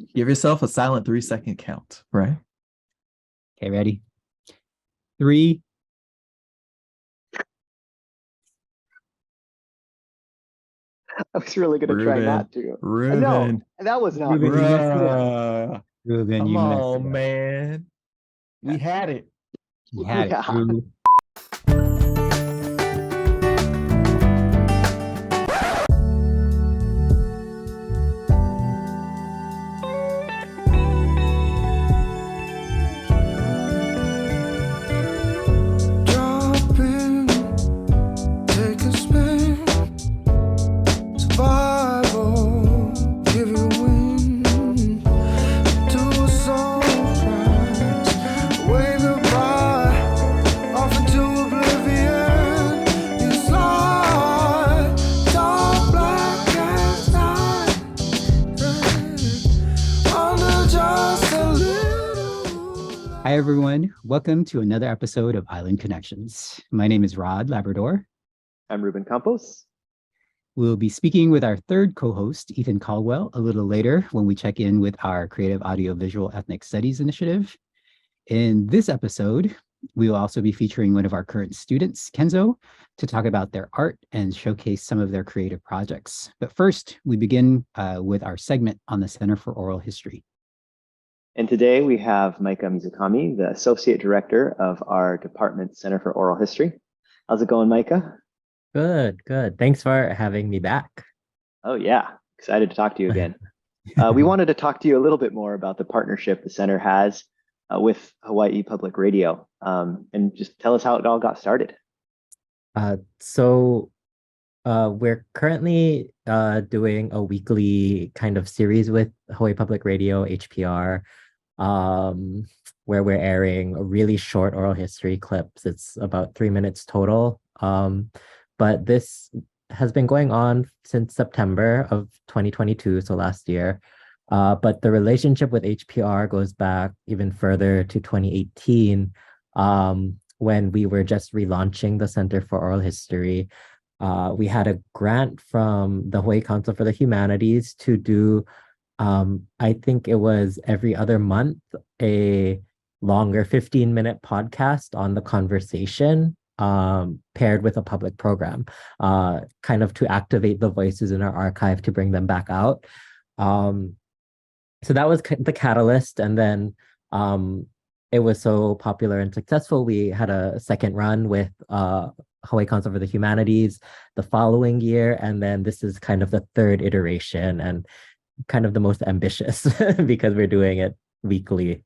Give yourself a silent 3-second count, right? Okay, ready? 3. I was really going to try not to. Ruben. No, that was not Ruben, me. you messed it up. Ruben, Come you messed it on, up. man. We had it. You had Yeah. it, Drew. Hi, everyone. Welcome to another episode of Island Connections. My name is Rod, Labrador. I'm Ruben, Campos. We'll be speaking with our third co-host, Ethan Caldwell, a little later when we check in with our Creative Audiovisual Ethnic Studies initiative. In this episode, we will also be featuring one of our current students, Kenzo, to talk about their art and showcase some of their creative projects. But first, we begin with our segment on the Center for Oral History. And today we have Micah Mizukami, the Associate Director of our Department Center for Oral History. How's it going, Micah? Good. Thanks for having me back. Oh, yeah. Excited to talk to you again. We wanted to talk to you a little bit more about the partnership the center has with Hawaii Public Radio, and just tell us how it all got started. So we're currently doing a weekly kind of series with Hawaii Public Radio, HPR, where we're airing really short oral history clips. It's about 3 minutes total. But this has been going on since September of 2022, so last year. But the relationship with HPR goes back even further to 2018, when we were just relaunching the Center for Oral History. We had a grant from the Hawaii Council for the Humanities to do, I think it was every other month, a longer 15-minute podcast on the conversation, paired with a public program, kind of to activate the voices in our archive to bring them back out. So that was the catalyst. And then it was so popular and successful, we had a second run with Hawaii Council for the Humanities the following year. And then this is kind of the third iteration and kind of the most ambitious because we're doing it weekly.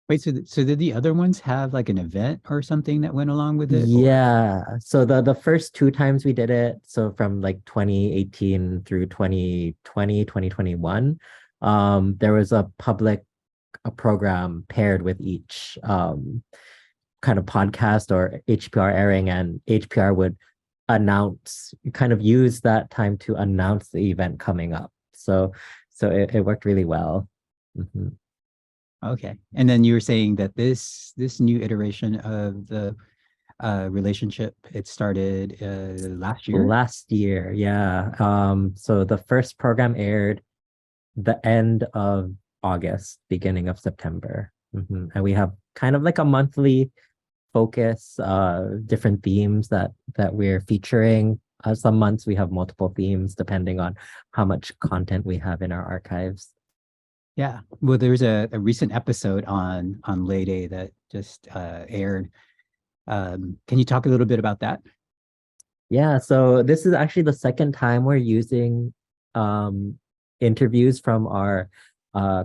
Wait, so did the other ones have like an event or something that went along with it? Yeah. So the first 2 times we did it, so from like 2018 through 2020, 2021, there was a program paired with each kind of podcast or HPR airing, and HPR would use that time to announce the event coming up. So it worked really well. Mm-hmm. Okay. And then you were saying that this new iteration of the relationship, it started last year? Last year, yeah. So the first program aired the end of August, beginning of September. Mm-hmm. And we have kind of like a monthly focus, different themes that we're featuring. Some months we have multiple themes depending on how much content we have in our archives. Yeah. Well, there's a recent episode on Lay Day that just aired. Can you talk a little bit about that? Yeah, so this is actually the second time we're using interviews from our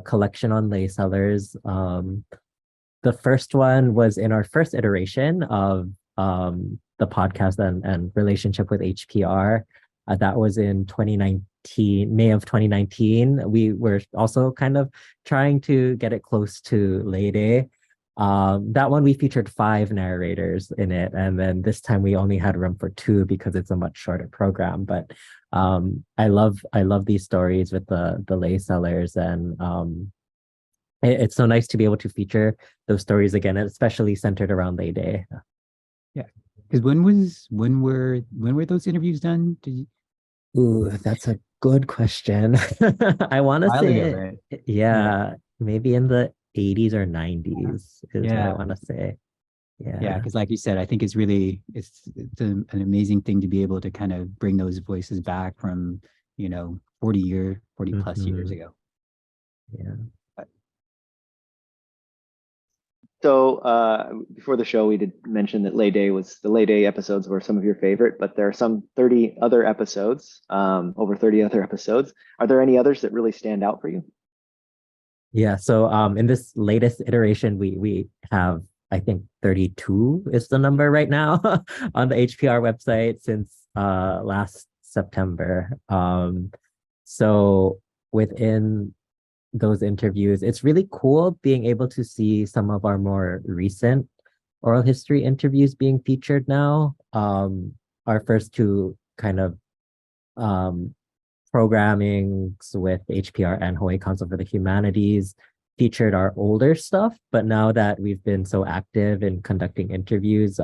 collection on lay sellers. The first one was in our first iteration of the podcast and relationship with HPR. That was in 2019, May of 2019. We were also kind of trying to get it close to Lay Day. That one we featured 5 narrators in it, and then this time we only had room for 2 because it's a much shorter program. But I love these stories with the lay sellers, and it's so nice to be able to feature those stories again, especially centered around Lay Day. Yeah, because when were those interviews done? Ooh, that's a good question. I want to say Yeah, maybe in the 80s or 90s is what I Yeah. want to say. Yeah, Yeah. because like you said, I think it's an amazing thing to be able to kind of bring those voices back from, 40 plus years Mhm. ago. Yeah. So before the show, we did mention that the Lay Day episodes were some of your favorite, but there are some 30 other episodes, over 30 other episodes. Are there any others that really stand out for you? Yeah, so in this latest iteration we have, I think, 32 is the number right now on the HPR website since last September. So within those interviews, it's really cool being able to see some of our more recent oral history interviews being featured now. Our first two kind of um programmings with HPR and Hawaii Council for the Humanities featured our older stuff, but now that we've been so active in conducting interviews,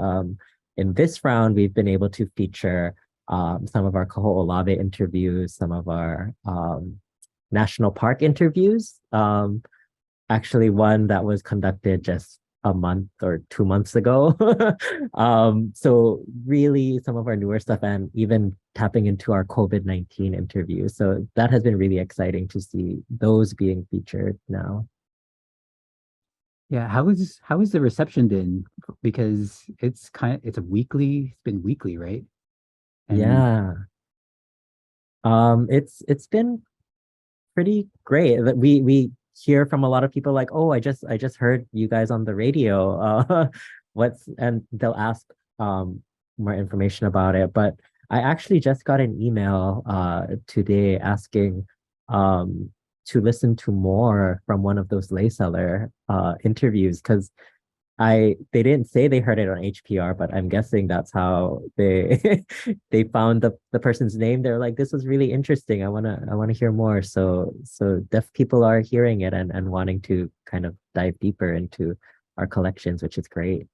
in this round, we've been able to feature some of our Kaho'olawe interviews, some of our national park interviews. Actually, one that was conducted just a month or 2 months ago. So really some of our newer stuff and even tapping into our COVID-19 interviews. So that has been really exciting to see those being featured now. Yeah, how is the reception been? Because it's been weekly, right? And Yeah. It's been pretty great. We hear from a lot of people like, oh, I just heard you guys on the radio. And they'll ask more information about it. But I actually just got an email today asking to listen to more from one of those lay seller interviews, because they didn't say they heard it on HPR, but I'm guessing that's how they they found the person's name. They're like, this was really interesting. I wanna hear more. So deaf people are hearing it and wanting to kind of dive deeper into our collections, which is great.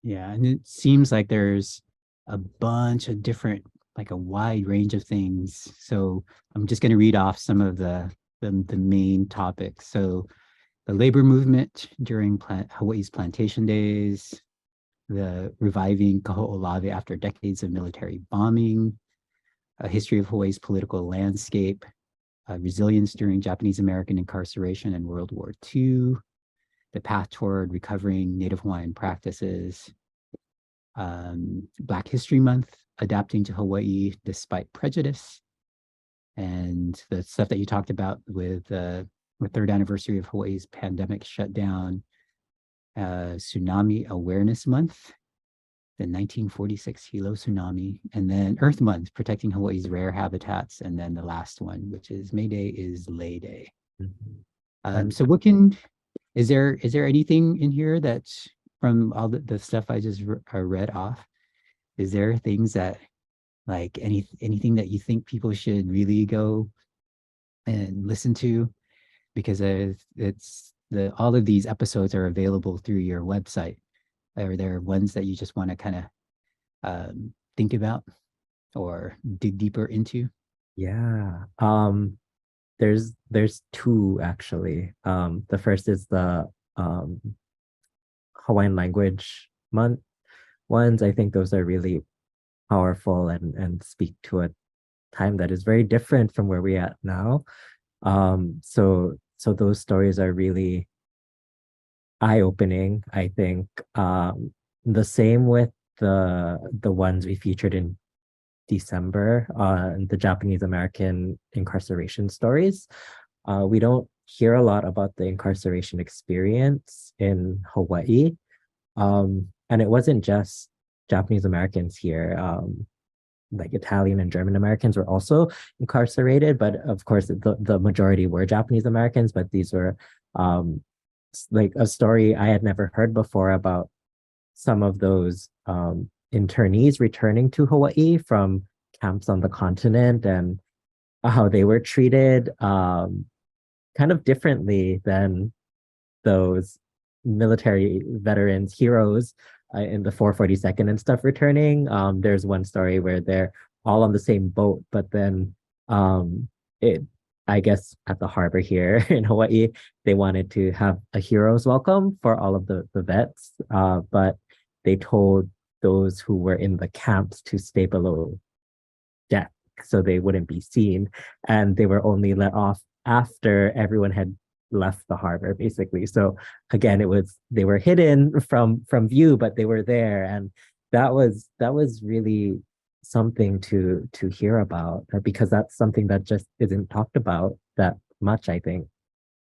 yeah, and it seems like there's a bunch of different, like a wide range of things. So I'm just going to read off some of the main topics. So the labor movement during Hawaii's plantation days, the reviving Kaho'olawe after decades of military bombing, a history of Hawaii's political landscape, resilience during Japanese American incarceration and World War II, the path toward recovering Native Hawaiian practices, Black History Month, adapting to Hawaii despite prejudice, and the stuff that you talked about with the third anniversary of Hawaii's pandemic shutdown, Tsunami Awareness Month, the 1946 Hilo tsunami, and then Earth Month, protecting Hawaii's rare habitats, and then the last one, which is May Day, is Lay Day. Mhm. So is there anything in here that's from all the stuff I just read off? Is there things that, like, anything that you think people should really go and listen to? Because all of these episodes are available through your website. Are there ones that you just want to kind of think about or dig deeper into? Yeah. There's two actually. The first is the um Hawaiian language month ones. I think those are really powerful and speak to a time that is very different from where we're at now. So those stories are really eye-opening, I think. The same with the ones we featured in December, the Japanese American incarceration stories. We don't hear a lot about the incarceration experience in Hawaii. And it wasn't just Japanese Americans here. Like Italian and German Americans were also incarcerated, but of course the majority were Japanese Americans. But these were like a story I had never heard before about some of those internees returning to Hawaii from camps on the continent and how they were treated kind of differently than those military veterans, heroes in the 442nd and stuff returning. There's one story where they're all on the same boat, but then it I guess at the harbor here in Hawaii, they wanted to have a hero's welcome for all of the vets, but they told those who were in the camps to stay below deck so they wouldn't be seen. And they were only let off after everyone had left the harbor, basically. So again, they were hidden from view, but they were there. And that was really something to hear about, because that's something that just isn't talked about that much, I think.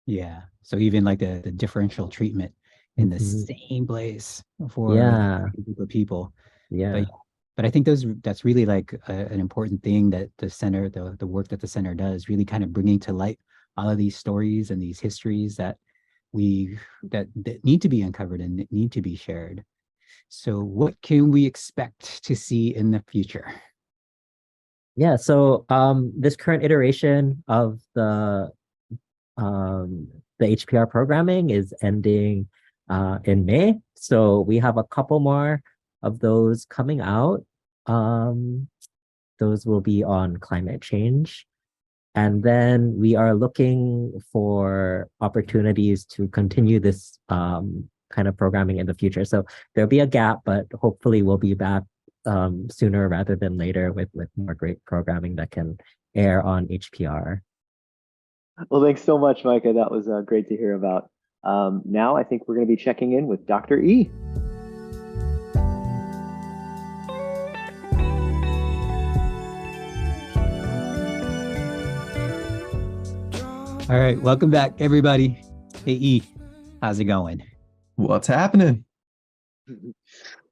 Yeah. So even like the differential treatment in the Mhm. same place for Yeah. a group of people. Yeah. But I think that's really like an important thing that the center, the work that the center does, really kind of bringing to light all of these stories and these histories that that need to be uncovered and that need to be shared. So what can we expect to see in the future? Yeah. So this current iteration of the HPR programming is ending in May. So we have a couple more of those coming out. Those will be on climate change. And then we are looking for opportunities to continue this kind of programming in the future. So there'll be a gap, but hopefully we'll be back sooner rather than later with more great programming that can air on HPR. Well, thanks so much, Micah. That was great to hear about. Now I think we're going to be checking in with Dr. E. All right, welcome back, everybody. Hey, E, how's it going? What's happening?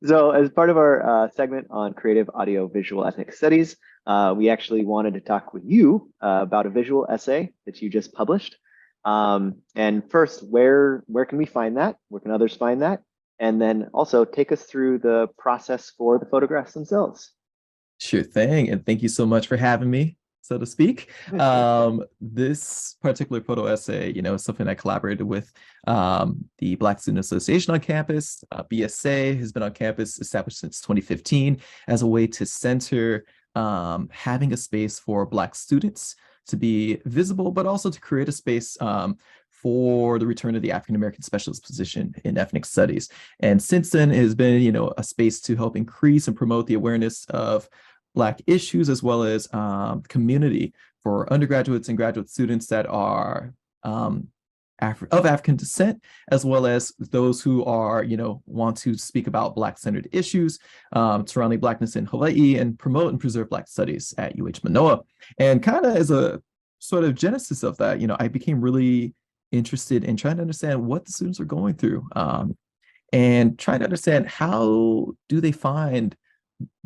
So as part of our segment on creative audio visual ethnic studies, we actually wanted to talk with you about a visual essay that you just published. And first, where can we find that? Where can others find that? And then also take us through the process for the photographs themselves. Sure thing. And thank you so much for having me, so to speak. This particular photo essay, is something I collaborated with the Black Student Association on campus. BSA has been on campus, established since 2015, as a way to center having a space for Black students to be visible, but also to create a space for the return of the African American specialist position in ethnic studies. And since then, it has been, a space to help increase and promote the awareness of Black issues, as well as community for undergraduates and graduate students that are of African descent, as well as those who are, want to speak about Black-centered issues surrounding Blackness in Hawaii and promote and preserve Black studies at UH Mānoa. And kind of as a sort of genesis of that, I became really interested in trying to understand what the students are going through and trying to understand how do they find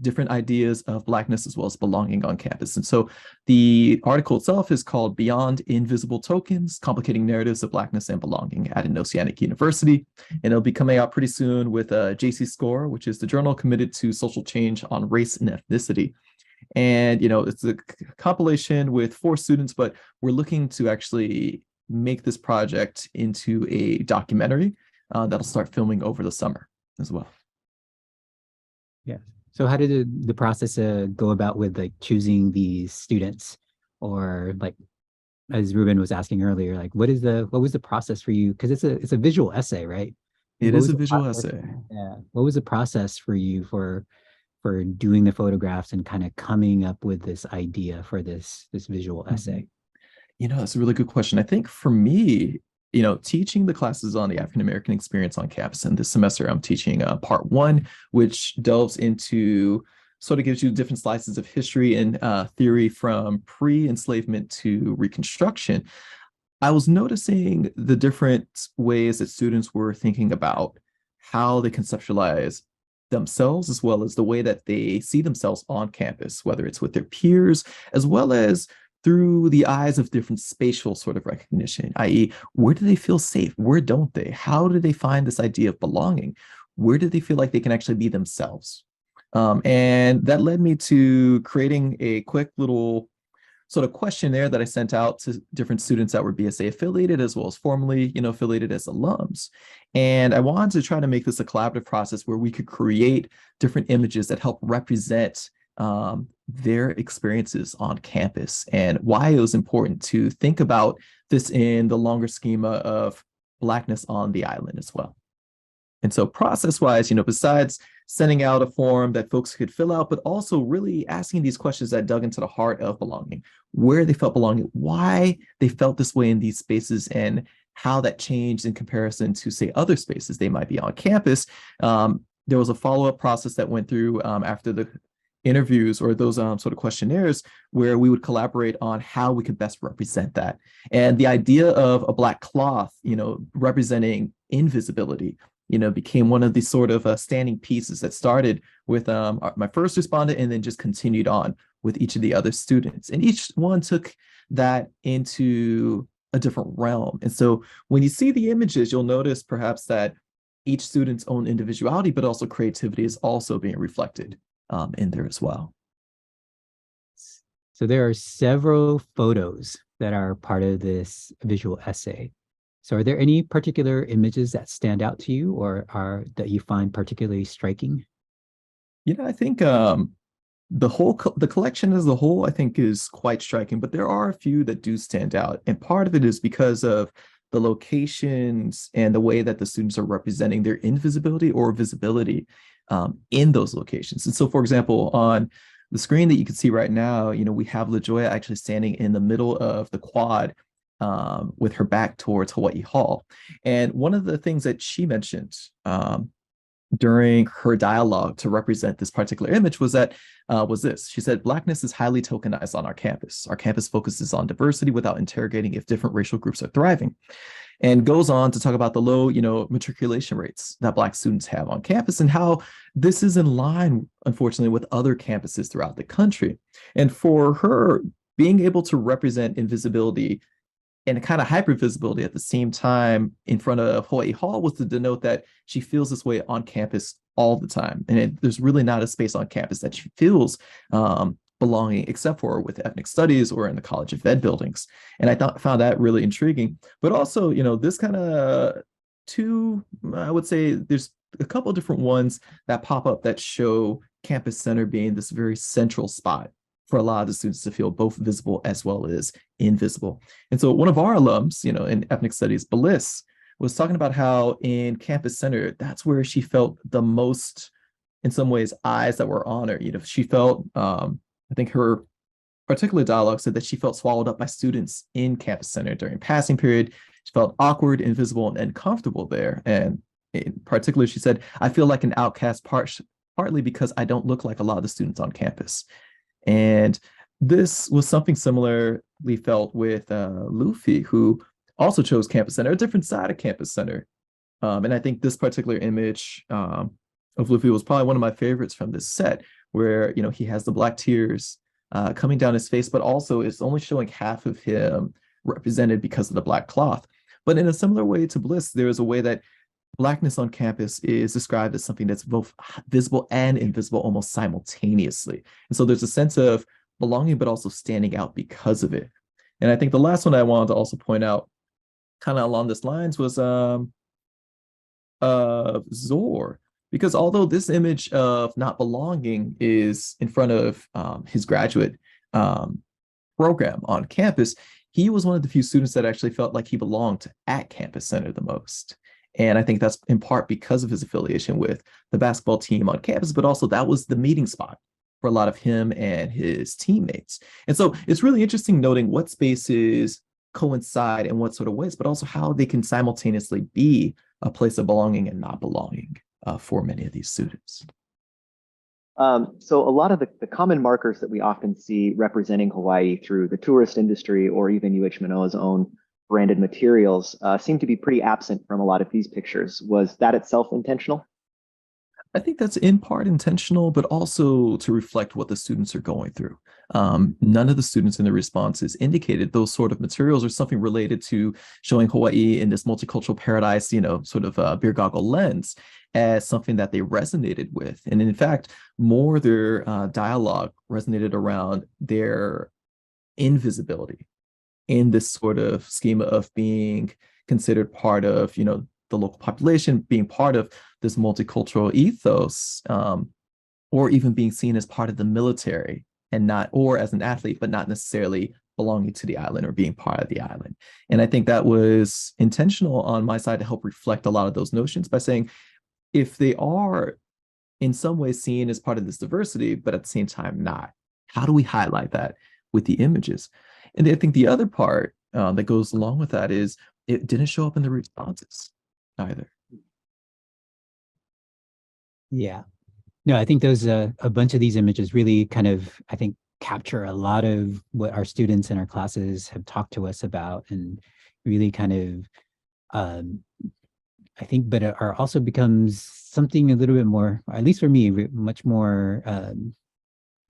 different ideas of Blackness as well as belonging on campus. And so the article itself is called Beyond Invisible Tokens, Complicating Narratives of Blackness and Belonging at an Oceanic University. And it'll be coming out pretty soon with JC Score, which is the journal committed to social change on race and ethnicity. And, it's a compilation with 4 students, but we're looking to actually make this project into a documentary that'll start filming over the summer as well. Yeah. So how did the process go about with like choosing these students, or like as Ruben was asking earlier, like what was the process for you? Because it's a visual essay, right? It is a visual essay. Yeah. What was the process for you for doing the photographs and kind of coming up with this idea for this visual essay? That's a really good question. I think for me, teaching the classes on the African American experience on campus, and this semester I'm teaching part 1, which delves into, sort of gives you different slices of history and theory from pre-enslavement to Reconstruction. I was noticing the different ways that students were thinking about how they conceptualize themselves, as well as the way that they see themselves on campus, whether it's with their peers, as well as through the eyes of different spatial sort of recognition, i.e., where do they feel safe? Where don't they? How do they find this idea of belonging? Where do they feel like they can actually be themselves? And that led me to creating a quick little sort of questionnaire that I sent out to different students that were BSA affiliated, as well as formally, affiliated as alums. And I wanted to try to make this a collaborative process where we could create different images that help represent their experiences on campus and why it was important to think about this in the longer schema of Blackness on the island as well. And so process-wise, besides sending out a form that folks could fill out, but also really asking these questions that dug into the heart of belonging, where they felt belonging, why they felt this way in these spaces, and how that changed in comparison to, say, other spaces they might be on campus. There was a follow-up process that went through after the interviews or those sort of questionnaires where we would collaborate on how we could best represent that. And the idea of a Black cloth, representing invisibility, became one of these sort of standing pieces that started with my first respondent and then just continued on with each of the other students. And each one took that into a different realm. And so when you see the images, you'll notice perhaps that each student's own individuality, but also creativity is also being reflected in there as well. So there are several photos that are part of this visual essay. So are there any particular images that stand out to you or that you find particularly striking? I think the collection as a whole, I think, is quite striking, but there are a few that do stand out. And part of it is because of the locations and the way that the students are representing their invisibility or visibility in those locations. And so, for example, on the screen that you can see right now, we have LaJoya actually standing in the middle of the quad with her back towards Hawaii Hall. And one of the things that she mentioned during her dialogue to represent this particular image was this. She said, "Blackness is highly tokenized on our campus. Our campus focuses on diversity without interrogating if different racial groups are thriving." And goes on to talk about the low, matriculation rates that Black students have on campus and how this is in line, unfortunately, with other campuses throughout the country. And for her, being able to represent invisibility and kind of hypervisibility at the same time in front of Hawaii Hall was to denote that she feels this way on campus all the time. And there's really not a space on campus that she feels belonging, except for with ethnic studies or in the College of Ed buildings. And I found that really intriguing. But also, this kind of I would say there's a couple of different ones that pop up that show Campus Center being this very central spot for a lot of the students to feel both visible as well as invisible. And so one of our alums, in ethnic studies, Bliss, was talking about how in Campus Center, that's where she felt the most, in some ways, eyes that were on her. She felt, I think her particular dialogue said that she felt swallowed up by students in Campus Center during passing period. She felt awkward, invisible, and uncomfortable there. And in particular, she said, "I feel like an outcast partly because I don't look like a lot of the students on campus." And this was something similarly felt with Luffy, who also chose Campus Center, a different side of Campus Center. And I think this particular image of Luffy was probably one of my favorites from this set, where he has the Black tears coming down his face, but also it's only showing half of him represented because of the Black cloth. But in a similar way to Bliss, there is a way that Blackness on campus is described as something that's both visible and invisible almost simultaneously. And so there's a sense of belonging, but also standing out because of it. And I think the last one I wanted to also point out, kind of along this lines, was Zor. Because although this image of not belonging is in front of his graduate program on campus, he was one of the few students that actually felt like he belonged at Campus Center the most. And I think that's in part because of his affiliation with the basketball team on campus, but also that was the meeting spot for a lot of him and his teammates. And so it's really interesting noting what spaces coincide in what sort of ways, but also how they can simultaneously be a place of belonging and not belonging for many of these students. So a lot of the common markers that we often see representing Hawaii through the tourist industry or even UH Manoa's own branded materials seem to be pretty absent from a lot of these pictures. Was that itself intentional? I think that's in part intentional, but also to reflect what the students are going through. None of the students in the responses indicated those sort of materials or something related to showing Hawaii in this multicultural paradise, sort of beer goggle lens as something that they resonated with. And in fact, more their dialogue resonated around their invisibility in this sort of schema of being considered part of, the local population, being part of this multicultural ethos, or even being seen as part of the military and not, or as an athlete, but not necessarily belonging to the island or being part of the island. And I think that was intentional on my side to help reflect a lot of those notions by saying, if they are in some ways seen as part of this diversity, but at the same time not, how do we highlight that with the images? And I think the other part that goes along with that is it didn't show up in the responses either. Yeah. No, I think those a bunch of these images really kind of, I think, capture a lot of what our students in our classes have talked to us about, and really kind of, I think, but it are also becomes something a little bit more, at least for me, much more,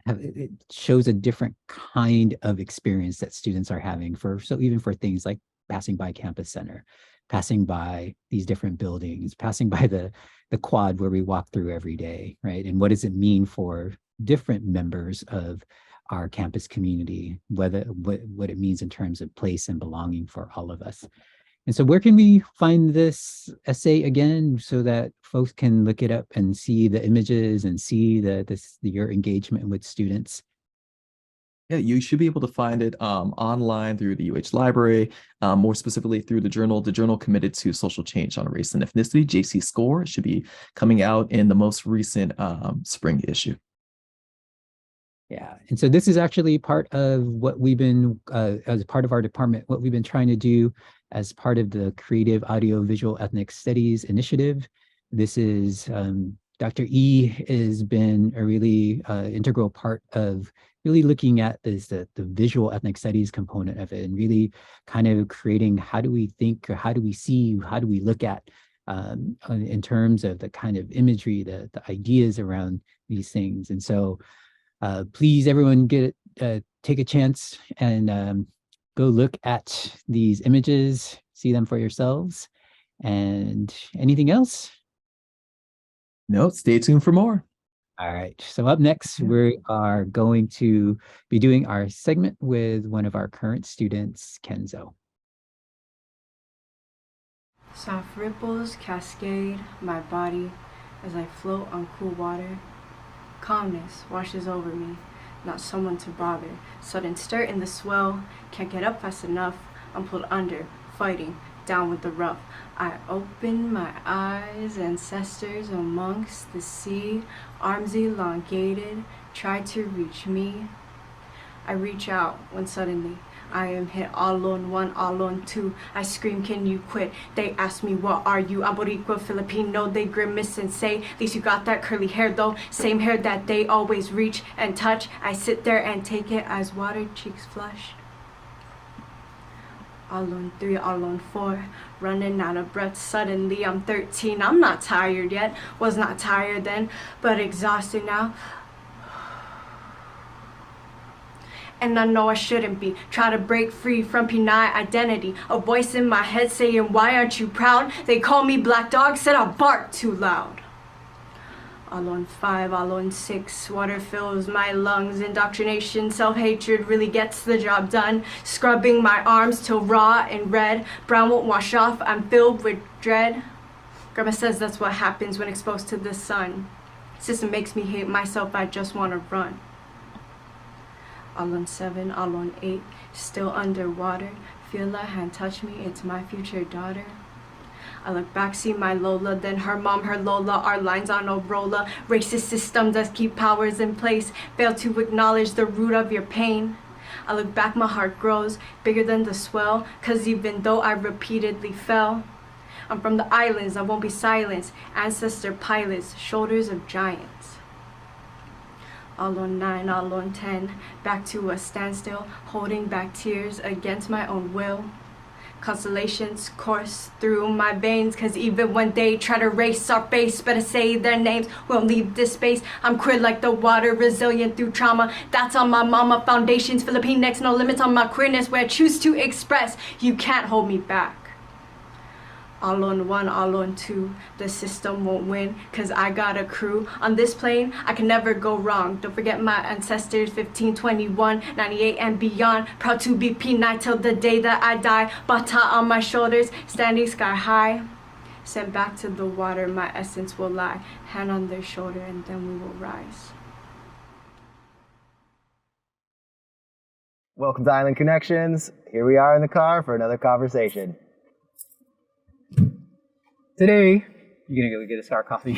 it shows a different kind of experience that students are having so even for things like passing by Campus Center, passing by these different buildings, passing by the quad where we walk through every day, right? And what does it mean for different members of our campus community, what it means in terms of place and belonging for all of us. And so where can we find this essay again so that folks can look it up and see the images and see your engagement with students? Yeah, you should be able to find it online through the UH library, more specifically through the journal committed to social change on race and ethnicity, JC Score. It should be coming out in the most recent spring issue. Yeah, and so this is actually part of what we've been, as part of our department, what we've been trying to do as part of the Creative Audiovisual Ethnic Studies Initiative. This is, Dr. E has been a really integral part of really looking at the visual ethnic studies component of it, and really kind of creating, how do we think, or how do we see, how do we look at in terms of the kind of imagery, the ideas around these things. And so please, everyone, take a chance and go look at these images, see them for yourselves. And anything else? No, stay tuned for more. All right, so up next, we are going to be doing our segment with one of our current students, Kenzo. Soft ripples cascade my body as I float on cool water. Calmness washes over me, not someone to bother. Sudden stir in the swell, can't get up fast enough. I'm pulled under, fighting, down with the rough. I open my eyes, ancestors amongst the sea, arms elongated, try to reach me. I reach out when suddenly I am hit, all on one, all on two. I scream, can you quit? They ask me, what are you? I'm Boricua, Filipino. They grimace and say, at least you got that curly hair though. Same hair that they always reach and touch. I sit there and take it as water, cheeks flushed. All on three, all on four, running out of breath. Suddenly I'm 13. I'm not tired yet. Was not tired then, but exhausted now. And I know I shouldn't be. Try to break free from penile identity. A voice in my head saying, why aren't you proud? They call me black dog, said I bark too loud. All on 5, all on 6, water fills my lungs. Indoctrination, self-hatred really gets the job done. Scrubbing my arms till raw and red. Brown won't wash off, I'm filled with dread. Grandma says that's what happens when exposed to the sun. System makes me hate myself, I just want to run. All on 7, all on 8, still underwater. Feel a hand touch me, it's my future daughter. I look back, see my Lola, then her mom, her Lola, our lines on a roller. Racist system does keep powers in place, fail to acknowledge the root of your pain. I look back, my heart grows, bigger than the swell, cause even though I repeatedly fell, I'm from the islands, I won't be silenced, ancestor pilots, shoulders of giants. All on 9, all on 10, back to a standstill, holding back tears against my own will. Constellations course through my veins, cause even when they try to race our face, better say their names, won't leave this space. I'm queer like the water, resilient through trauma. That's on my mama. Foundations, Filipinx, no limits on my queerness, where I choose to express. You can't hold me back. All on 1, all on 2, the system won't win, cause I got a crew. On this plane, I can never go wrong. Don't forget my ancestors, 15, 21, 98 and beyond. Proud to be P9 till the day that I die. Bata on my shoulders, standing sky high. Sent back to the water, my essence will lie. Hand on their shoulder, and then we will rise. Welcome to Island Connections. Here we are in the car for another conversation. Today, you're gonna go get us our coffee.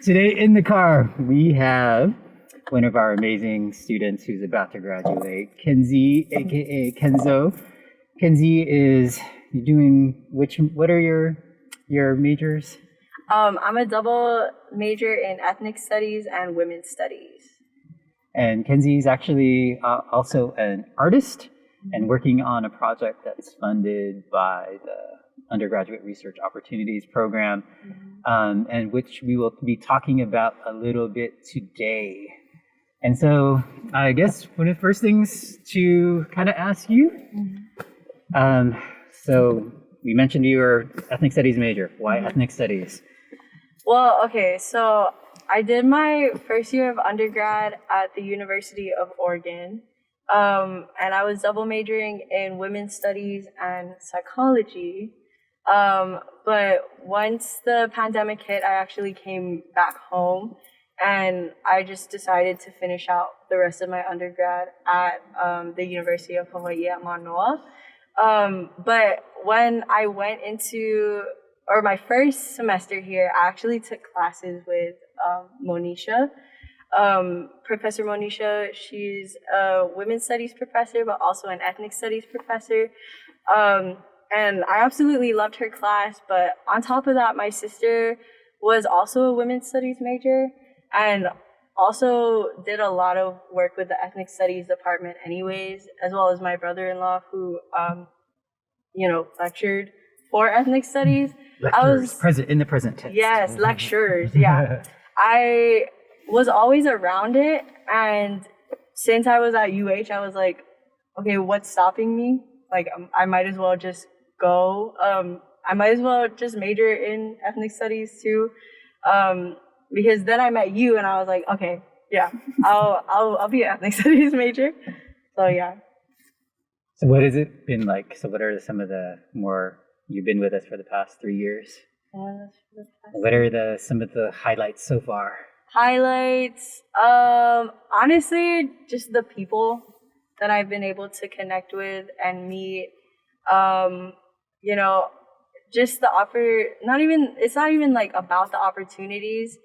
Today in the car, we have one of our amazing students who's about to graduate, Kenzie, aka Kenzo. Kenzie is doing what are your majors? I'm a double major in ethnic studies and women's studies. And Kenzie is actually also an artist and working on a project that's funded by the Undergraduate Research Opportunities Program, and which we will be talking about a little bit today. And so I guess one of the first things to kind of ask you, so we mentioned you were ethnic studies major. Why ethnic studies? Well, okay, so I did my first year of undergrad at the University of Oregon, and I was double majoring in women's studies and psychology. But once the pandemic hit, I actually came back home, and I just decided to finish out the rest of my undergrad at the University of Hawai'i at Mānoa. But when I went into, or my first semester here, I actually took classes with Monisha. Professor Monisha, she's a women's studies professor, but also an ethnic studies professor. And I absolutely loved her class, but on top of that, my sister was also a women's studies major and also did a lot of work with the ethnic studies department anyways, as well as my brother-in-law who, lectured for ethnic studies. Lecturers, in the present tense. Yes, lecturers, yeah. I was always around it, and since I was at UH, I was like, okay, what's stopping me? Like, I might as well just go. I might as well just major in ethnic studies too, because then I met you, and I was like, okay, yeah, I'll be an ethnic studies major. So yeah. So what has it been like? So what are some of the more, you've been with us for the past 3 years? What are some of the highlights so far? Highlights, honestly, just the people that I've been able to connect with and meet. Just it's not even like about the opportunities.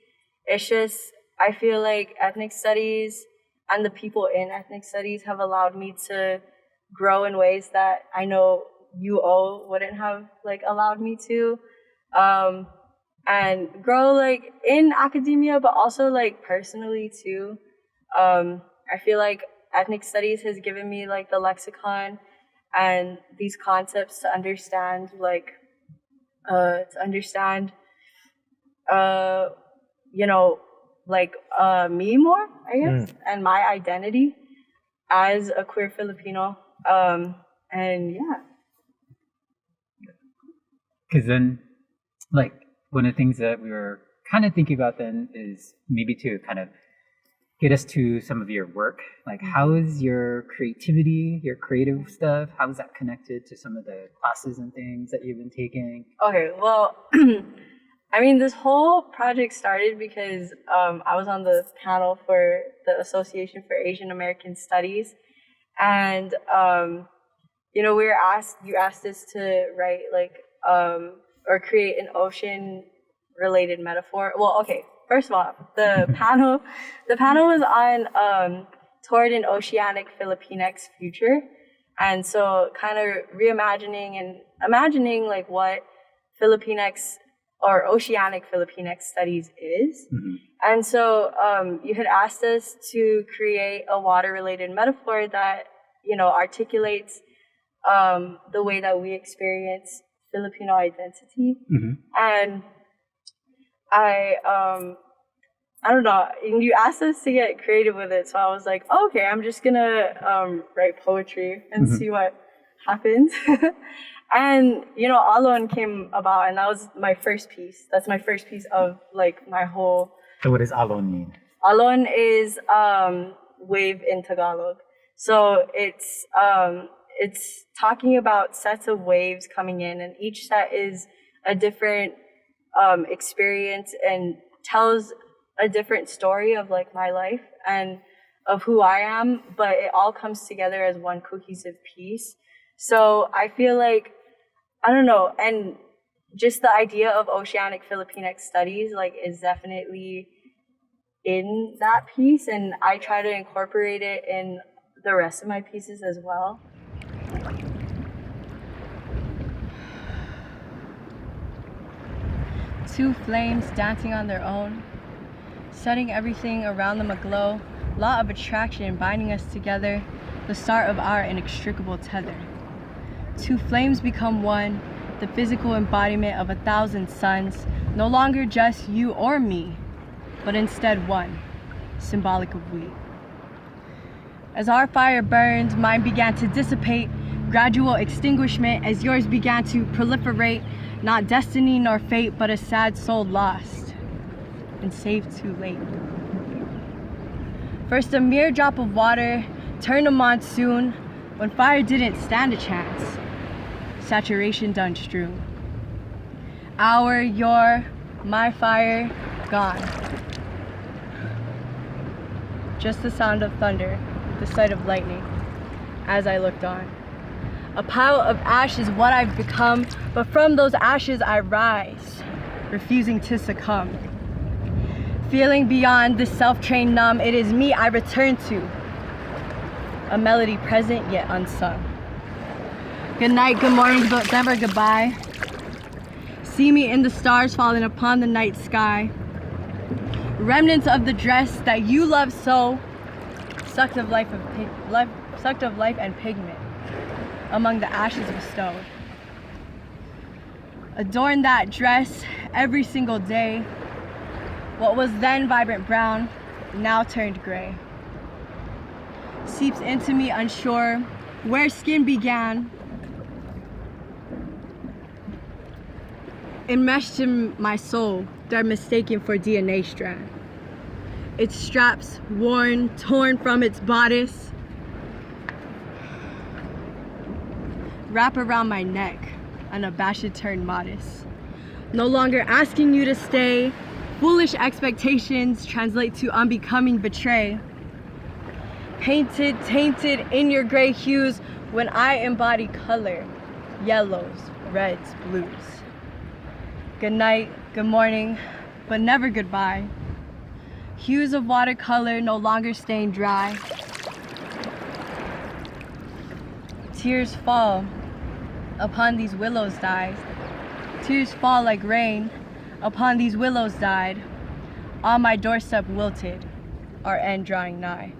It's just, I feel like ethnic studies and the people in ethnic studies have allowed me to grow in ways that I know UO wouldn't have like allowed me to. And grow like in academia, but also like personally too. I feel like ethnic studies has given me like the lexicon and these concepts to understand me more, I guess, and my identity as a queer Filipino. And yeah. Because then, like, one of the things that we were kind of thinking about then is maybe to kind of get us to some of your work. Like, how is your creativity, your creative stuff, how is that connected to some of the classes and things that you've been taking? Okay, well, I mean, this whole project started because I was on the panel for the Association for Asian American Studies. And, you asked us to write, or create an ocean-related metaphor. Well, okay, first of all, the panel was on toward an oceanic Filipinx future. And so kind of reimagining and imagining, like, what Filipinx or oceanic Filipinx studies is. Mm-hmm. And so you had asked us to create a water-related metaphor that, articulates the way that we experience Filipino identity. Mm-hmm. And I don't know, you asked us to get creative with it, so I was like, oh, okay, I'm just gonna write poetry and mm-hmm. see what happens. And, Alon came about, and that was my first piece. That's my first piece of, my whole... So what does Alon mean? Alon is wave in Tagalog. So it's it's talking about sets of waves coming in, and each set is a different experience and tells a different story of like my life and of who I am, but it all comes together as one cohesive piece. So I feel like, I don't know, and just the idea of oceanic Filipinx studies like is definitely in that piece, and I try to incorporate it in the rest of my pieces as well. Two flames dancing on their own, setting everything around them aglow, law of attraction binding us together, the start of our inextricable tether. Two flames become one, the physical embodiment of 1,000 suns, no longer just you or me, but instead one, symbolic of we. As our fire burned, mine began to dissipate, gradual extinguishment as yours began to proliferate, not destiny nor fate, but a sad soul lost and saved too late. First a mere drop of water turned a monsoon when fire didn't stand a chance, saturation done strewn. Our, your, my fire, gone. Just the sound of thunder, the sight of lightning, as I looked on. A pile of ash is what I've become, but from those ashes I rise, refusing to succumb. Feeling beyond this self-trained numb, it is me I return to. A melody present yet unsung. Good night, good morning, but never goodbye. See me in the stars falling upon the night sky. Remnants of the dress that you love so, sucked of life and pigment, among the ashes bestowed. Adorn that dress every single day. What was then vibrant brown, now turned gray. Seeps into me unsure where skin began. Enmeshed in my soul, they're mistaken for DNA strand. Its straps worn, torn from its bodice. Wrap around my neck, unabashed turned modest. No longer asking you to stay, foolish expectations translate to unbecoming betray. Painted, tainted in your gray hues when I embody color, yellows, reds, blues. Good night, good morning, but never goodbye. Hues of watercolor no longer staying dry. Tears fall upon these willows dyed. Tears fall like rain upon these willows dyed. On my doorstep wilted, our end drawing nigh.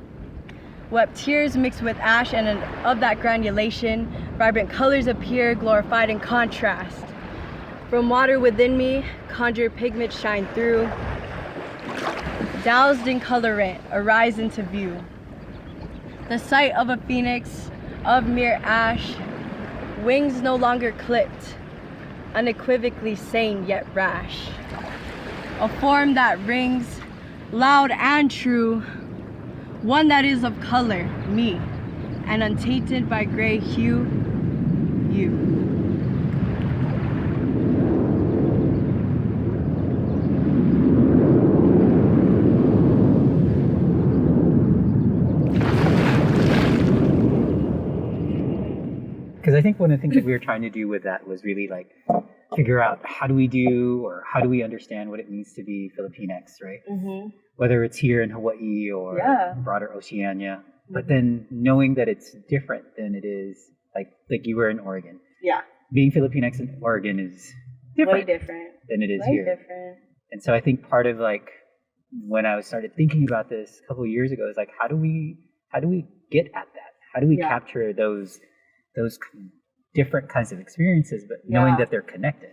Wept tears mixed with ash and of that granulation, vibrant colors appear glorified in contrast. From water within me, conjure pigments shine through. Doused in colorant, arise into view. The sight of a phoenix, of mere ash, wings no longer clipped, unequivocally sane yet rash. A form that rings, loud and true, one that is of color, me, and untainted by gray hue, you. Because I think one of the things that we were trying to do with that was really like figure out how do we understand what it means to be Filipinx, right? Mm-hmm. Whether it's here in Hawaii or broader Oceania, but then knowing that it's different than it is like you were in Oregon. Yeah. Being Filipinx in Oregon is different, way different than it is way here. different. And so I think part of like when I started thinking about this a couple of years ago is like how do we get at that? How do we capture those different kinds of experiences, but knowing that they're connected?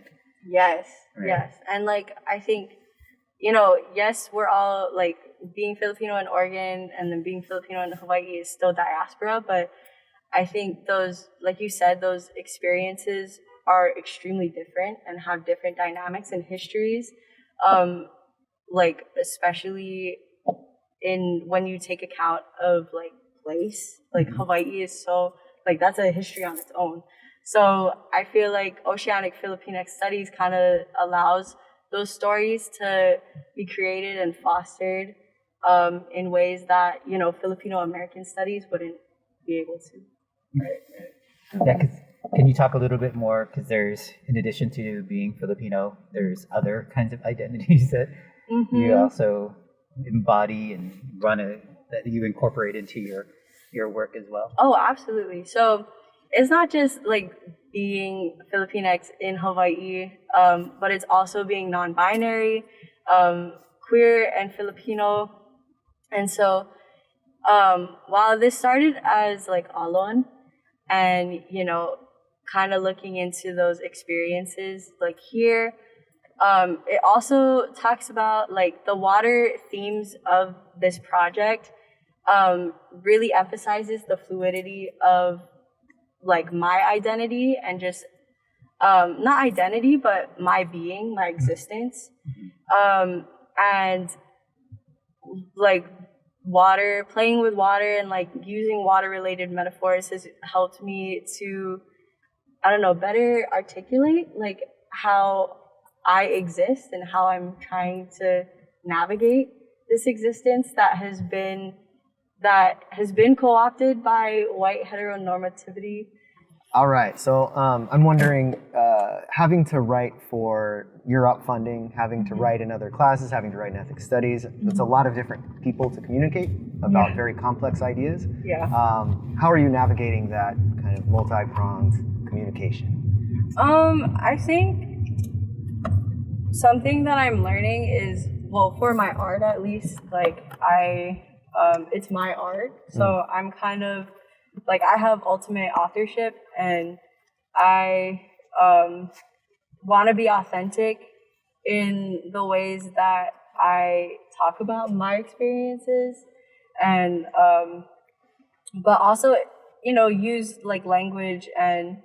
Yes, right? yes. And like, I think, you know, yes, we're all like being Filipino in Oregon and then being Filipino in Hawaii is still diaspora, but I think those, like you said, those experiences are extremely different and have different dynamics and histories. Like, especially in when you take account of like place, like Hawaii is so like that's a history on its own. So I feel like Oceanic Filipinx Studies kind of allows those stories to be created and fostered in ways that, you know, Filipino American studies wouldn't be able to. Yeah, can you talk a little bit more, because there's, in addition to being Filipino, there's other kinds of identities that you also embody and that you incorporate into your work as well? Oh, absolutely. So it's not just like being Filipinx in Hawaii, but it's also being non-binary, queer and Filipino. And so while this started as like alon and, you know, kind of looking into those experiences like here, it also talks about like the water themes of this project really emphasizes the fluidity of like my identity and just not identity, but my being, my existence. And like water, playing with water and like using water related metaphors has helped me to, I don't know, better articulate like how I exist and how I'm trying to navigate this existence that has been co-opted by white heteronormativity. All right, so I'm wondering, having to write for Europe funding, having to write in other classes, having to write in ethics studies, it's a lot of different people to communicate about very complex ideas. Yeah. How are you navigating that kind of multi-pronged communication? I think something that I'm learning is, well, for my art at least, like it's my art, so I'm kind of like, I have ultimate authorship, and I want to be authentic in the ways that I talk about my experiences, and but also, you know, use like language and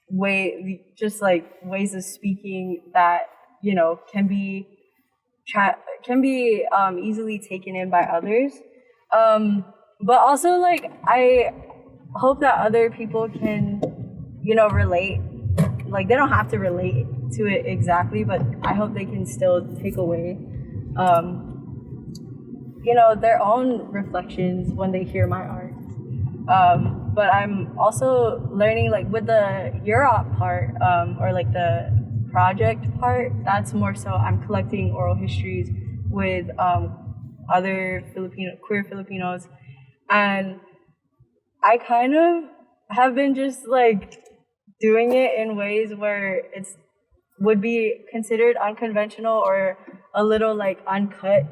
ways of speaking that, you know, can be easily taken in by others. But also, like, I hope that other people can, you know, relate. Like, they don't have to relate to it exactly, but I hope they can still take away, you know, their own reflections when they hear my art. But I'm also learning, like, with the Europe part, or like the project part, that's more so I'm collecting oral histories with other queer Filipinos, and I kind of have been just like doing it in ways where it's would be considered unconventional or a little like uncut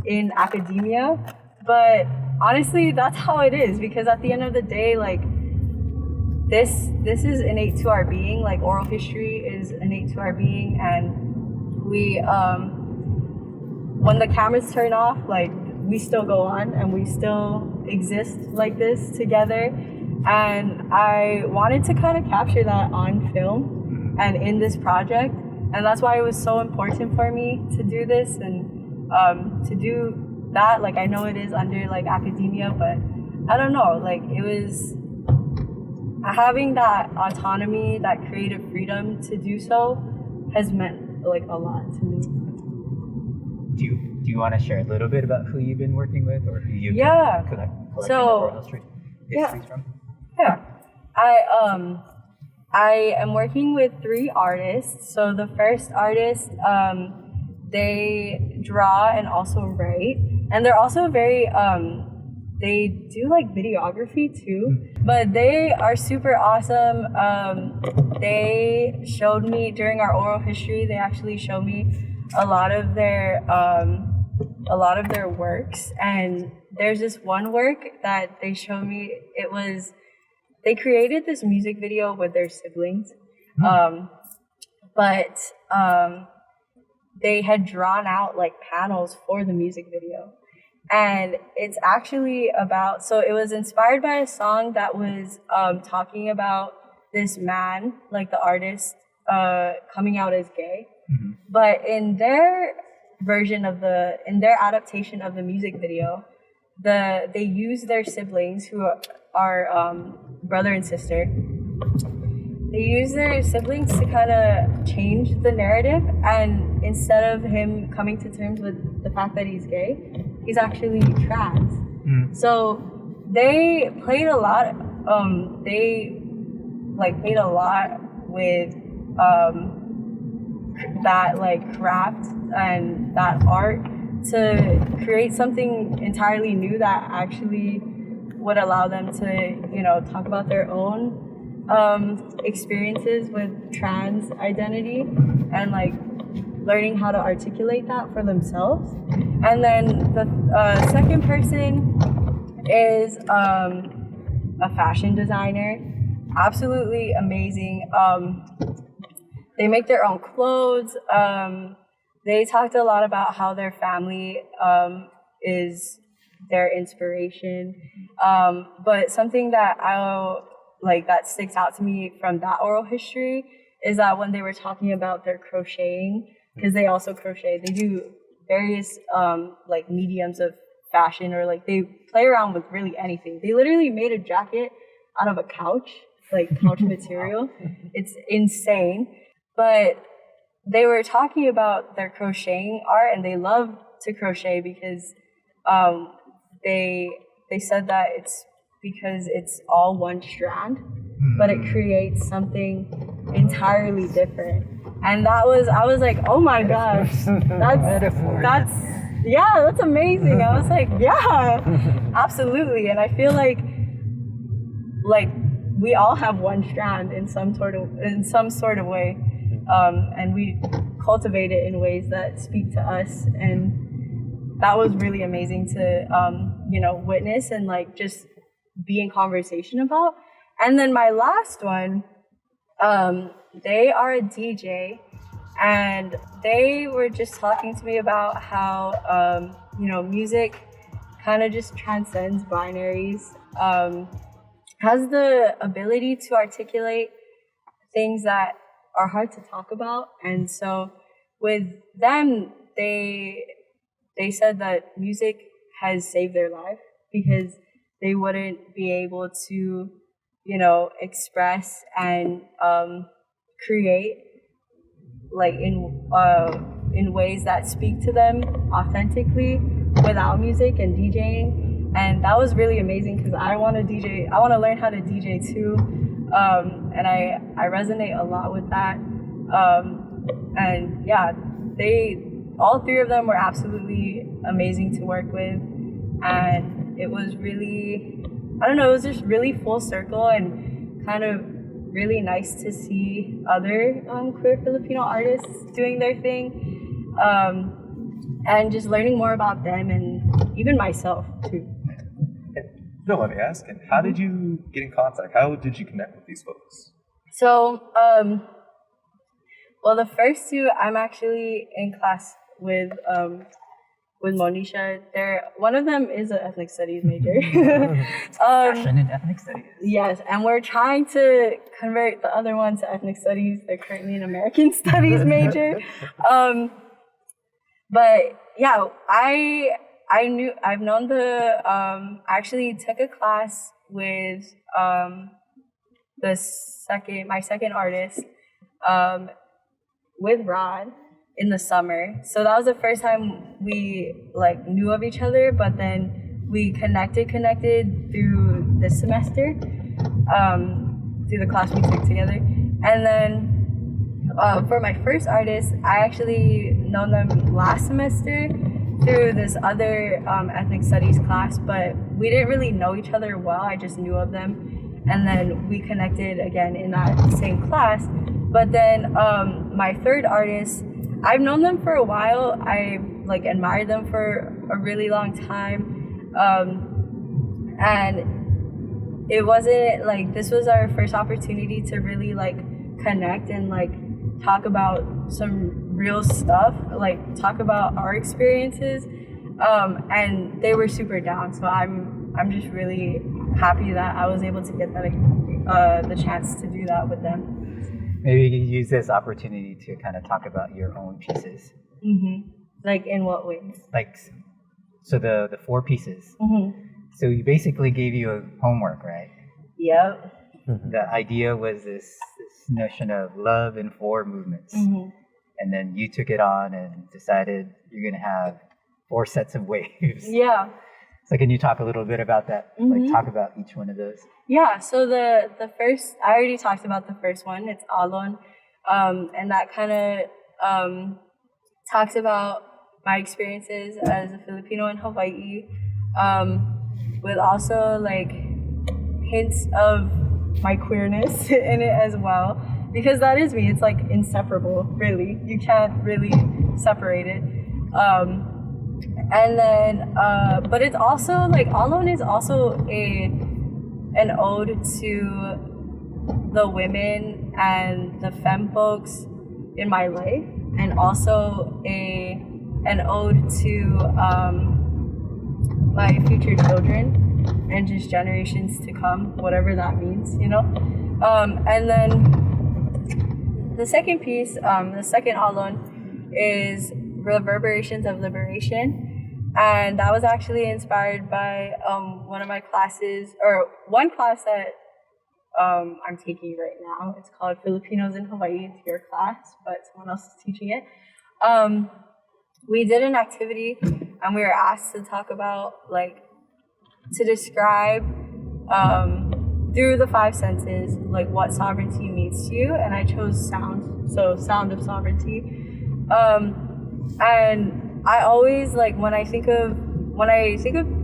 in academia, but honestly that's how it is, because at the end of the day, like this is innate to our being. Like oral history is innate to our being, and we when the cameras turn off, like we still go on and we still exist like this together. And I wanted to kind of capture that on film and in this project, and that's why it was so important for me to do this and to do that. Like I know it is under like academia, but I don't know, like it was having that autonomy, that creative freedom to do so has meant like a lot to me. Do you want to share a little bit about who you've been working with, or who you've been collecting oral histories from? Yeah, I am working with 3 artists. So the first artist, they draw and also write, and they're also very they do like videography too, but they are super awesome. They showed me during our oral history, they actually showed me a lot of their works, and there's this one work that they showed me. It was, they created this music video with their siblings, but they had drawn out like panels for the music video. And it's actually about, so it was inspired by a song that was talking about this man, like the artist, coming out as gay. Mm-hmm. But in their version of in their adaptation of the music video, they use their siblings, who are brother and sister. They use their siblings to kind of change the narrative, and instead of him coming to terms with the fact that he's gay, he's actually trans. So they played a lot. They played a lot with that craft and that art to create something entirely new that actually would allow them to talk about their own experiences with trans identity and learning how to articulate that for themselves. And then the second person is a fashion designer, absolutely amazing. They make their own clothes. They talked a lot about how their family is their inspiration. But something that that sticks out to me from that oral history is that when they were talking about their crocheting, because they also crochet, they do various mediums of fashion, or they play around with really anything. They literally made a jacket out of a couch, couch material. It's insane. But they were talking about their crocheting art, and they love to crochet because they said that it's because it's all one strand, but it creates something entirely different. And I was like, oh my gosh, that's amazing. I was like, yeah, absolutely. And I feel like we all have one strand in some sort of way, and we cultivate it in ways that speak to us. And that was really amazing to witness and just be in conversation about. And then my last one, they are a DJ, and they were just talking to me about how music kind of just transcends binaries, has the ability to articulate things that are hard to talk about. And so with them, they said that music has saved their life because they wouldn't be able to, express and create in ways that speak to them authentically without music and DJing. And that was really amazing because I want to DJ. I want to learn how to DJ too, and I resonate a lot with that. And yeah, all three of them were absolutely amazing to work with, and it was really, it was just really full circle and kind of really nice to see other queer Filipino artists doing their thing, and just learning more about them and even myself too. No, let me ask, and how did you get in contact? How did you connect with these folks? So, well, the first two, I'm actually in class with Monisha. One of them is an ethnic studies major. Fashion and ethnic studies. Yes, and we're trying to convert the other one to ethnic studies. They're currently an American studies major. But yeah, I've known I actually took a class with my second artist, with Rod in the summer. So that was the first time we knew of each other, but then we connected through this semester, through the class we took together. And then for my first artist, I actually known them last semester through this other ethnic studies class, but we didn't really know each other well. I just knew of them, and then we connected again in that same class. But then my third artist, I've known them for a while. I admired them for a really long time, and it wasn't this was our first opportunity to really connect and talk about some real stuff, talk about our experiences, and they were super down. So I'm just really happy that I was able to get that the chance to do that with them. Maybe you can use this opportunity to kind of talk about your own pieces. Mm-hmm. In what ways? So the 4 pieces. Mm-hmm. So you basically gave you a homework, right? Yep. The idea was this notion of love in 4 movements. And then you took it on and decided you're going to have 4 sets of waves. Yeah. So can you talk a little bit about that? Like talk about each one of those? Yeah, so the first, I already talked about the first one, it's alon. And that kind of talks about my experiences as a Filipino in Hawaii, with also like hints of my queerness in it as well, because that is me. It's like inseparable, really. You can't really separate it. And then, but it's also like alon is also an ode to the women and the femme folks in my life, and also an ode to my future children and just generations to come, whatever that means, you know? And then the second piece, the second alon, is Reverberations of Liberation. And that was actually inspired by one of my classes, or one class that I'm taking right now. It's called Filipinos in Hawaii. It's your class, but someone else is teaching it. We did an activity and we were asked to talk about, like, to describe through the 5 senses, like what sovereignty means to you. And I chose sound, so sound of sovereignty. And I always, like, when I think of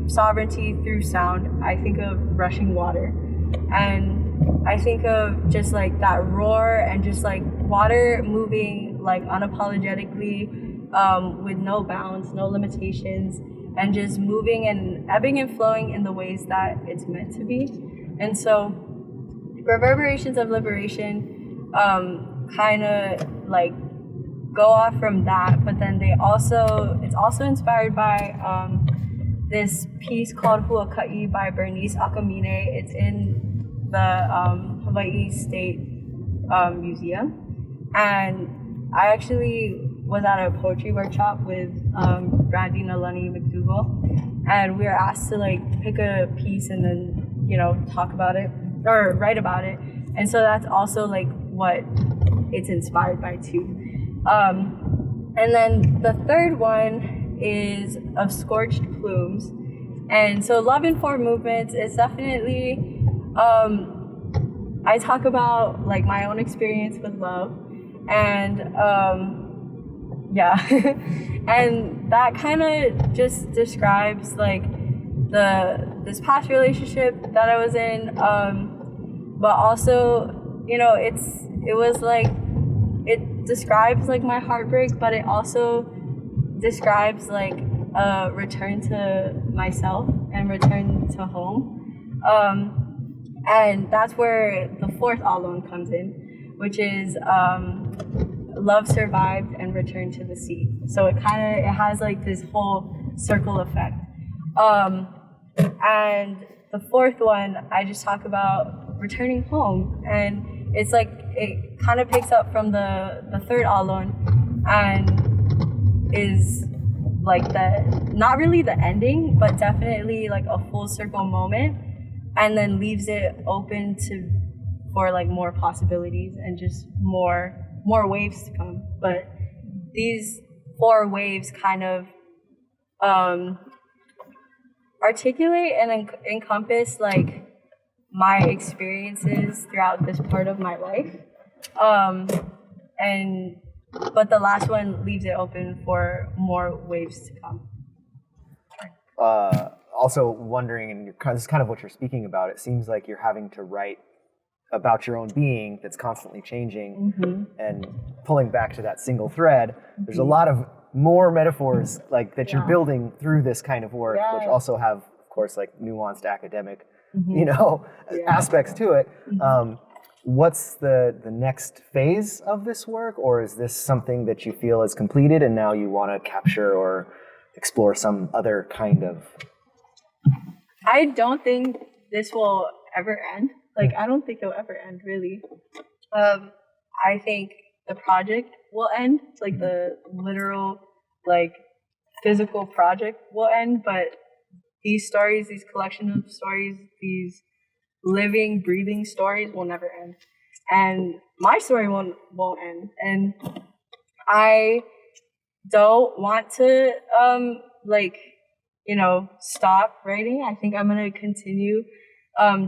sovereignty through sound, I think of rushing water. And I think of just like that roar and just like water moving like unapologetically, with no bounds, no limitations, and just moving and ebbing and flowing in the ways that it's meant to be. And so Reverberations of Liberation kind of like go off from that, but then it's also inspired by this piece called Huaka'i by Bernice Akamine. It's in the Hawaii State Museum. And I actually was at a poetry workshop with Brandy Nalani McDougall, and we were asked to like pick a piece and then, you know, talk about it or write about it. And so that's also like what it's inspired by too. And then the third one is of Scorched Plumes. And so Love in 4 movements is definitely, I talk about like my own experience with love, and yeah, and that kind of just describes like this past relationship that I was in, but also, you know, it describes like my heartbreak, but it also describes like a return to myself and return to home. And that's where the 4th alon comes in, which is Love Survived and Return to the Sea. So it has like this whole circle effect. And the 4th one, I just talk about returning home, and it's like it kind of picks up from the 3rd alon and is like not really the ending, but definitely like a full circle moment, and then leaves it open for like more possibilities and just more waves to come. But these 4 waves kind of articulate and encompass like my experiences throughout this part of my life. But the last one leaves it open for more waves to come. Also wondering, and this is kind of what you're speaking about, it seems like you're having to write about your own being that's constantly changing, and pulling back to that single thread. There's a lot of more metaphors like that you're building through this kind of work, which also have, of course, like nuanced academic, you know, aspects to it. What's the next phase of this work, or is this something that you feel is completed and now you want to capture or explore some other kind of? I don't think this will ever end. Like, I don't think it'll ever end, really. I think the project will end, like the literal, like, physical project will end, but these stories, these collection of stories, these living, breathing stories will never end. And my story won't end. And I don't want to stop writing. I think I'm gonna continue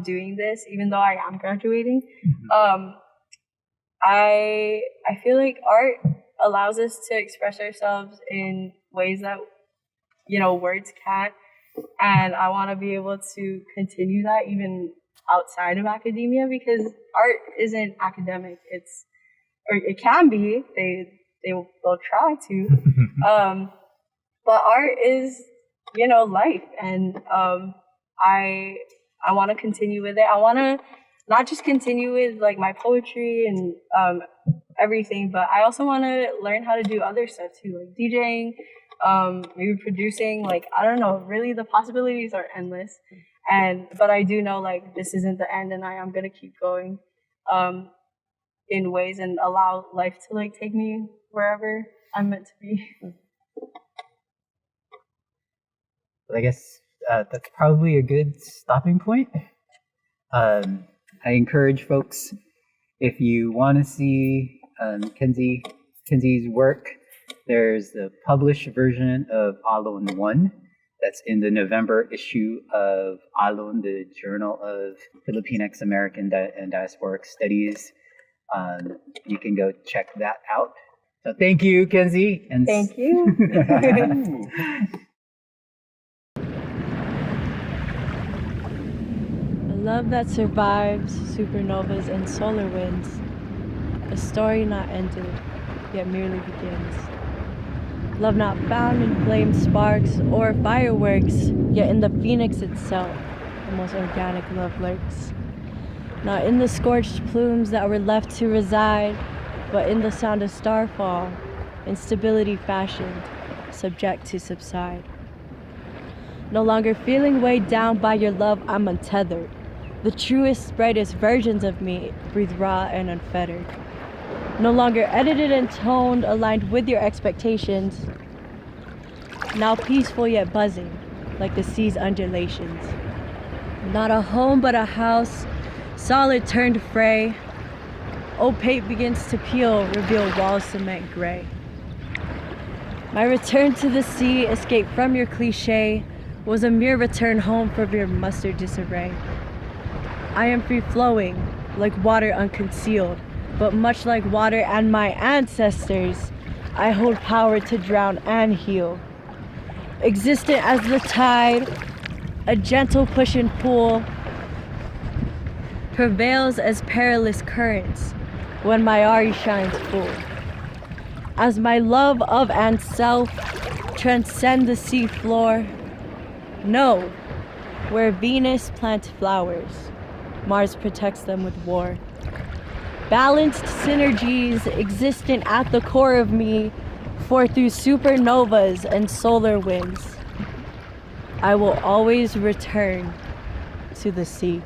doing this even though I am graduating. I feel like art allows us to express ourselves in ways that words can't, and I want to be able to continue that even outside of academia, because art isn't academic. It can be. They'll try to, but art is life, and I want to continue with it. I want to not just continue with like my poetry and everything, but I also want to learn how to do other stuff too, like DJing, maybe producing. Like, I don't know, really the possibilities are endless. But I do know like this isn't the end, and I am gonna keep going in ways and allow life to like take me wherever I'm meant to be. I guess that's probably a good stopping point. I encourage folks, if you want to see Kenzie's work, there's the published version of Alon 1 that's in the November issue of Alon, the Journal of Filipinx American and Diasporic Studies. You can go check that out. So thank you, Kenzie. And thank you. Love that survives supernovas and solar winds, a story not ended, yet merely begins. Love not found in flame sparks or fireworks, yet in the phoenix itself, the most organic love lurks. Not in the scorched plumes that were left to reside, but in the sound of starfall, instability fashioned, subject to subside. No longer feeling weighed down by your love, I'm untethered. The truest, brightest versions of me breathe raw and unfettered. No longer edited and toned, aligned with your expectations. Now peaceful yet buzzing, like the sea's undulations. Not a home but a house, solid turned fray. Opaque begins to peel, reveal walls cement gray. My return to the sea, escape from your cliche, was a mere return home from your mustard disarray. I am free-flowing, like water unconcealed, but much like water and my ancestors, I hold power to drown and heal. Existent as the tide, a gentle push and pull, prevails as perilous currents when my Ari shines full. As my love of and self transcend the sea floor, know, where Venus plants flowers, Mars protects them with war. Balanced synergies existent at the core of me, for through supernovas and solar winds, I will always return to the sea.